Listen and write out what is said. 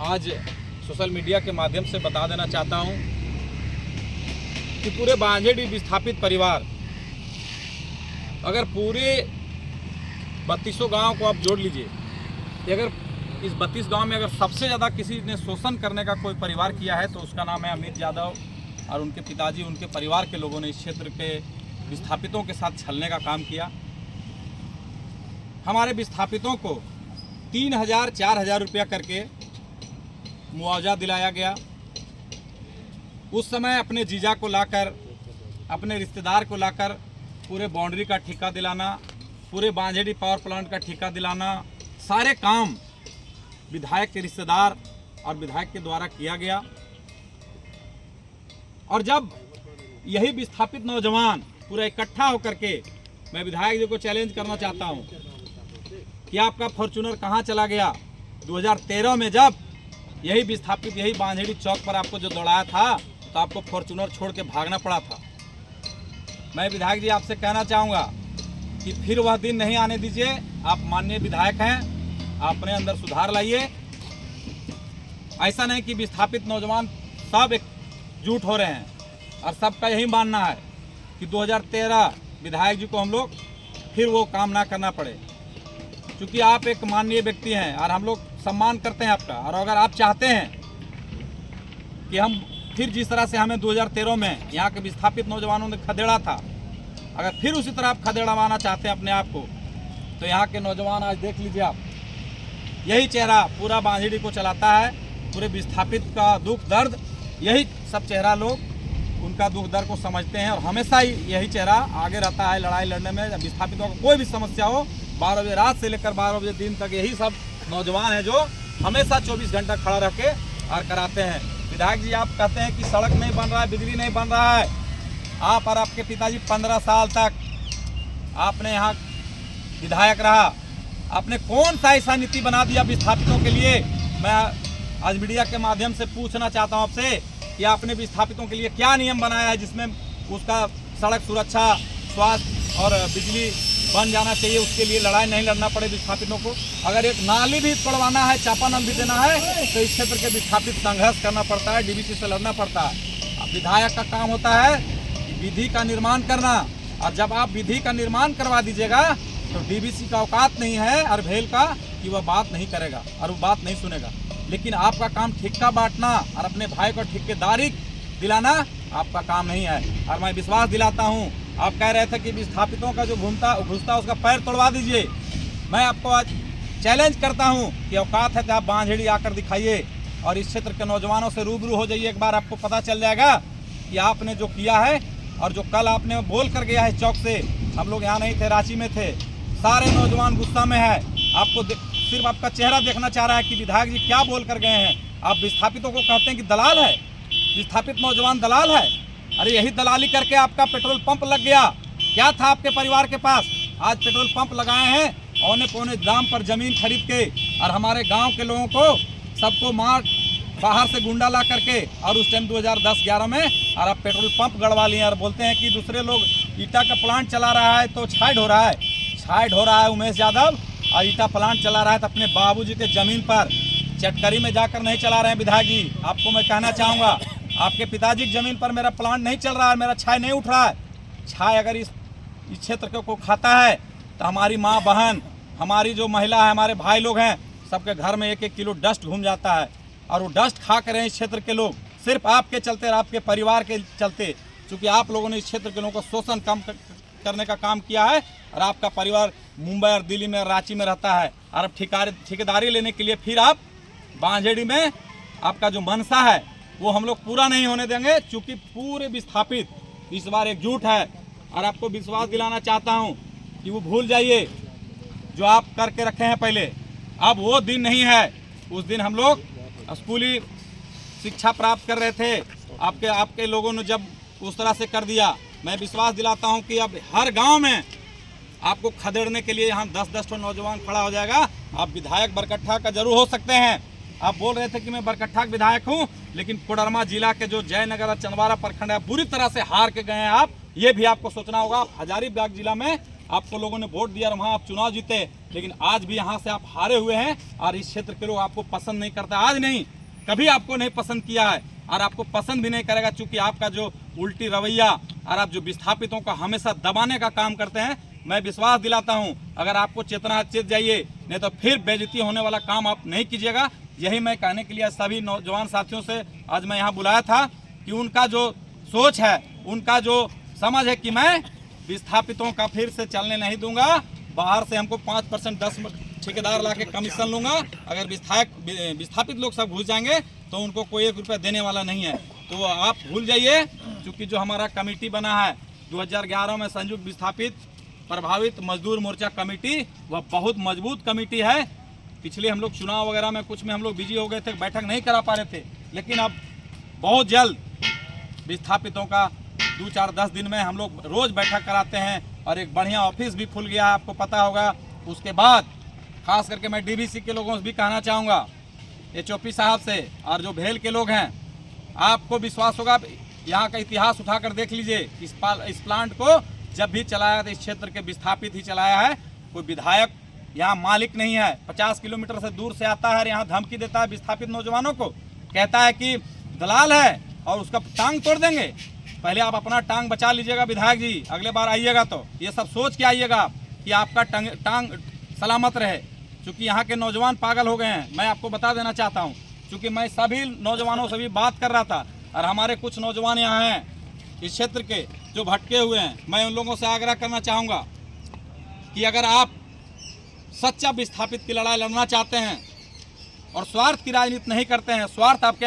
आज social media के माध्यम से बता देना चाहता हूं कि पूरे बांझेड़ी विस्थापित परिवार, अगर पूरे 3200 गांव को आप जोड़ लीजिए, अगर इस 32 गांव में अगर सबसे ज़्यादा किसी ने शोषण करने का कोई परिवार किया है तो उसका नाम है अमित यादव। और उनके पिताजी, उनके परिवार के लोगों ने इस क्षेत्र के विस्थापितों के साथ छलने का काम किया। हमारे विस्थापितों को 3000-4000 रुपया करके मुआवजा दिलाया गया। उस समय अपने जीजा को लाकर, अपने रिश्तेदार को लाकर पूरे बाउंड्री का ठेका दिलाना, पूरे बांझेड़ी पावर प्लांट का ठेका दिलाना, सारे काम विधायक के रिश्तेदार और विधायक के द्वारा किया गया। और जब यही विस्थापित नौजवान पूरा इकट्ठा होकर के, मैं विधायक जी को चैलेंज करना चाहता हूं कि आपका फॉर्च्यूनर कहां चला गया? 2013 में जब यही विस्थापित यही बांझेड़ी चौक पर आपको जो दौड़ाया था तो आपको फॉर्च्यूनर छोड़ के भागना पड़ा था। मैं विधायक जी आपसे कहना चाहूँगा कि फिर वह दिन नहीं आने दीजिए। आप माननीय विधायक हैं, अपने अंदर सुधार लाइए। ऐसा नहीं कि विस्थापित नौजवान सब एकजुट हो रहे हैं और सबका यही मानना है कि 2013 विधायक जी को हम लोग फिर वो काम ना करना पड़े, क्योंकि आप एक माननीय व्यक्ति हैं और हम लोग सम्मान करते हैं आपका। और अगर आप चाहते हैं कि हम फिर जिस तरह से हमें 2013 में यहाँ के विस्थापित नौजवानों ने खदेड़ा था, अगर फिर उसी तरह आप खदेड़वाना चाहते हैं अपने आप को, तो यहाँ के नौजवान आज देख लीजिए आप, यही चेहरा पूरा बांझेड़ी को चलाता है। पूरे विस्थापित का दुख दर्द, यही सब चेहरा लोग उनका दुख दर्द को समझते हैं और हमेशा ही यही चेहरा आगे रहता है लड़ाई लड़ने में। विस्थापितों को कोई भी समस्या हो, 12 बजे रात से लेकर 12 बजे दिन तक यही सब नौजवान हैं जो हमेशा 24 घंटा खड़ा रह के और कराते हैं। विधायक जी, आप कहते हैं कि सड़क नहीं बन रहा है, बिजली नहीं बन रहा है। आप और आपके पिताजी 15 साल तक आपने यहाँ विधायक रहा, आपने कौन सा ऐसा नीति बना दिया विस्थापितों के लिए? मैं आज मीडिया के माध्यम से पूछना चाहता हूँ आपसे कि आपने विस्थापितों के लिए क्या नियम बनाया है जिसमें उसका सड़क सुरक्षा, स्वास्थ्य और बिजली बन जाना चाहिए, उसके लिए लड़ाई नहीं लड़ना पड़े विस्थापितों को। अगर एक नाली भी तोड़वाना है, चापानल भी देना है, तो इस क्षेत्र के विस्थापित संघर्ष करना पड़ता है, डीवीसी से लड़ना पड़ता है। अब विधायक का काम होता है विधि का निर्माण करना, और जब आप विधि का निर्माण करवा दीजिएगा तो डीवीसी का औकात नहीं है और भेल का कि वह बात नहीं करेगा और वो बात नहीं सुनेगा। लेकिन आपका काम ठेका बांटना और अपने भाई को ठेकेदारी दिलाना आपका काम नहीं है। और मैं विश्वास दिलाता हूँ, आप कह रहे थे कि विस्थापितों का जो घूमता उसका पैर तोड़वा दीजिए। मैं आपको आज चैलेंज करता हूँ कि औकात है तो आप बांझेड़ी आकर दिखाइए और इस क्षेत्र के नौजवानों से रूबरू हो जाइए। एक बार आपको पता चल जाएगा कि आपने जो किया है और जो कल आपने बोल कर गया है चौक से। हम लोग यहाँ नहीं थे, रांची में थे, सारे नौजवान गुस्सा में है। आपको सिर्फ आपका चेहरा देखना चाह रहा है कि विधायक जी क्या बोल कर गए हैं। आप विस्थापितों को कहते हैं कि दलाल है, विस्थापित नौजवान दलाल है। अरे यही दलाली करके आपका पेट्रोल पंप लग गया। क्या था आपके परिवार के पास? आज पेट्रोल पंप लगाए हैं औने पौने दाम पर जमीन खरीद के, और हमारे गांव के लोगों को सबको मार बाहर से गुंडा ला करके, और उस टाइम 2010-11 में, और आप पेट्रोल पंप गड़वा लिए और बोलते हैं कि दूसरे लोग ईटा का प्लांट चला रहा है तो छाइड हो रहा है। छाइड हो रहा है उमेश यादव, और ईटा प्लांट चला रहा है तो अपने बाबूजी के ज़मीन पर चटकरी में जाकर नहीं चला रहे हैं। विधायक जी, आपको मैं कहना चाहूँगा, आपके पिताजी की ज़मीन पर मेरा प्लांट नहीं चल रहा है, मेरा छाई नहीं उठ रहा है। छाई अगर इस क्षेत्र को खाता है तो हमारी माँ बहन, हमारी जो महिला है, हमारे भाई लोग हैं, सबके घर में 1-1 किलो डस्ट घूम जाता है। और वो डस्ट खा कर इस क्षेत्र के लोग, सिर्फ आपके चलते और आपके परिवार के चलते, क्योंकि आप लोगों ने इस क्षेत्र के लोगों को शोषण कम करने का काम किया है। और आपका परिवार मुंबई और दिल्ली में, रांची में रहता है, और अब ठेकेदारी लेने के लिए फिर आप बांझेड़ी में आपका जो मनसा है वो हम लोग पूरा नहीं होने देंगे, क्योंकि पूरे विस्थापित इस बार एकजुट है। और आपको विश्वास दिलाना चाहता हूं कि वो भूल जाइए जो आप करके रखे हैं पहले। अब वो दिन नहीं है। उस दिन हम लोग स्कूली शिक्षा प्राप्त कर रहे थे, आपके लोगों ने जब उस तरह से कर दिया। मैं विश्वास दिलाता हूं कि अब हर गांव में आपको खदेड़ने के लिए यहाँ 10-10 नौजवान खड़ा हो जाएगा। आप विधायक बरकट्ठा का जरूर हो सकते हैं। आप बोल रहे थे कि मैं बरकट्ठा का विधायक हूं, लेकिन कोडरमा जिला के जो जयनगर और चंदवारा प्रखंड है, पूरी तरह से हार के गए हैं आप। ये भी आपको सोचना होगा। हजारीबाग जिला में आपको लोगों ने वोट दिया और वहाँ आप चुनाव जीते, लेकिन आज भी यहाँ से आप हारे हुए हैं और इस क्षेत्र के लोग आपको पसंद नहीं करते। आज नहीं, कभी आपको नहीं पसंद किया है और आपको पसंद भी नहीं करेगा, चूँकि आपका जो उल्टी रवैया और आप जो विस्थापितों का हमेशा दबाने का काम करते हैं। मैं विश्वास दिलाता हूं, अगर आपको चेतना चेत जाइए, नहीं तो फिर बेइज्जती होने वाला काम आप नहीं कीजिएगा। यही मैं कहने के लिए सभी नौजवान साथियों से आज मैं यहाँ बुलाया था कि उनका जो सोच है, उनका जो समझ है कि मैं विस्थापितों का फिर से चलने नहीं दूंगा। बाहर से हमको 5% 10 ठेकेदार ला के कमीशन लूँगा। अगर विस्थापित लोग सब घुस जाएंगे तो उनको कोई 1 रुपया देने वाला नहीं है। तो आप भूल जाइए, क्योंकि जो हमारा कमेटी बना है 2011 में संयुक्त विस्थापित प्रभावित मजदूर मोर्चा कमेटी, वह बहुत मजबूत कमेटी है। पिछले हम लोग चुनाव वगैरह में कुछ में हम लोग बिजी हो गए थे, बैठक नहीं करा पा रहे थे, लेकिन अब बहुत जल्द विस्थापितों का 2-4-10 दिन में हम लोग रोज बैठक कराते हैं और एक बढ़िया ऑफिस भी खुल गया है, आपको पता होगा। उसके बाद खास करके मैं डीवीसी के लोगों से भी कहना चाहूँगा, HOP साहब से और जो भेल के लोग हैं, आपको विश्वास होगा, यहाँ का इतिहास उठाकर देख लीजिए। इस प्लांट को जब भी चलाया तो इस क्षेत्र के विस्थापित ही चलाया है। कोई विधायक यहाँ मालिक नहीं है। 50 किलोमीटर से दूर से आता है, यहाँ धमकी देता है विस्थापित नौजवानों को, कहता है कि दलाल है और उसका टांग तोड़ देंगे। पहले आप अपना टांग बचा लीजिएगा विधायक जी, अगले बार आइएगा तो ये सब सोच के आइएगा कि आपका टांग सलामत रहे, क्योंकि यहाँ के नौजवान पागल हो गए हैं। मैं आपको बता देना चाहता हूँ, क्योंकि मैं सभी नौजवानों से भी बात कर रहा था और हमारे कुछ नौजवान यहाँ हैं इस क्षेत्र के जो भटके हुए हैं। मैं उन लोगों से आग्रह करना चाहूँगा कि अगर आप सच्चा विस्थापित की लड़ाई लड़ना चाहते हैं और स्वार्थ की राजनीति नहीं करते हैं, स्वार्थ आपके